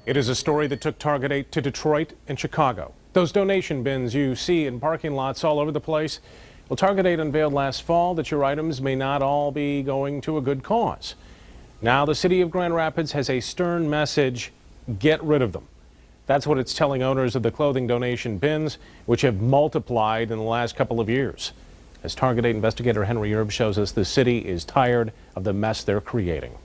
It is a story that took Target 8 to Detroit and Chicago. Those donation bins you see in parking lots all over the place. Well, Target 8 unveiled last fall that your items may not all be going to a good cause. Now the city of Grand Rapids has a stern message: get rid of them. That's what it's telling owners of the clothing donation bins, which have multiplied in the last couple of years. As Target 8 investigator Henry Erb shows us, the city is tired of the mess they're creating.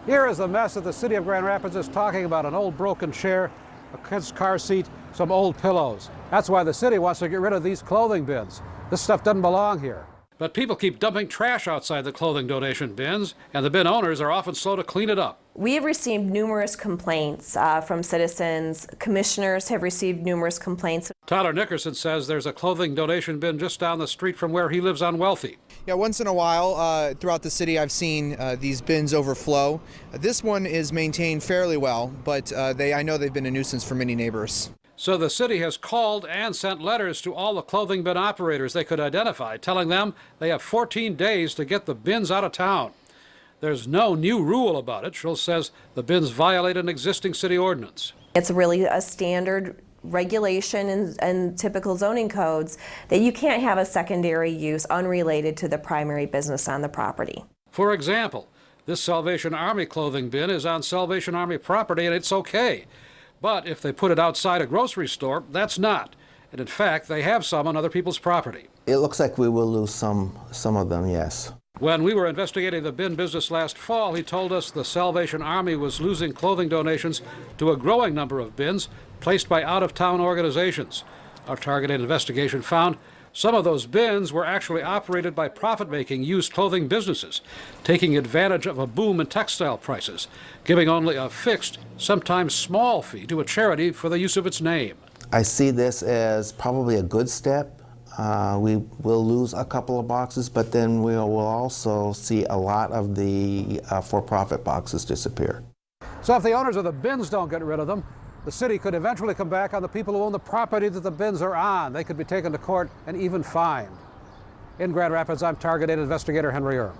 Here is the mess that the city of Grand Rapids is talking about: an old broken chair, a kid's car seat, some old pillows. That's why the city wants to get rid of these clothing bins. This stuff doesn't belong here. But people keep dumping trash outside the clothing donation bins, and the bin owners are often slow to clean it up. We have received numerous complaints from citizens. Commissioners have received numerous complaints. Tyler Nickerson says there's a clothing donation bin just down the street from where he lives on Wealthy. Yeah, once in a while throughout the city I've seen these bins overflow. This one is maintained fairly well, but I know they've been a nuisance for many neighbors. So the city has called and sent letters to all the clothing bin operators they could identify, telling them they have 14 days to get the bins out of town. There's no new rule about it. Schultz says the bins violate an existing city ordinance. It's really a standard regulation and typical zoning codes that you can't have a secondary use unrelated to the primary business on the property. For example, this Salvation Army clothing bin is on Salvation Army property and it's okay. But if they put it outside a grocery store, that's not. And in fact, they have some on other people's property. It looks like we will lose some of them, yes. When we were investigating the bin business last fall, he told us the Salvation Army was losing clothing donations to a growing number of bins placed by out-of-town organizations. Our targeted investigation found some of those bins were actually operated by profit-making used clothing businesses, taking advantage of a boom in textile prices, giving only a fixed, sometimes small fee to a charity for the use of its name. I see this as probably a good step. We will lose a couple of boxes, but then we will also see a lot of the for-profit boxes disappear. So if the owners of the bins don't get rid of them, the city could eventually come back on the people who own the property that the bins are on. They could be taken to court and even fined. In Grand Rapids, I'm Target 8 investigator Henry Erb.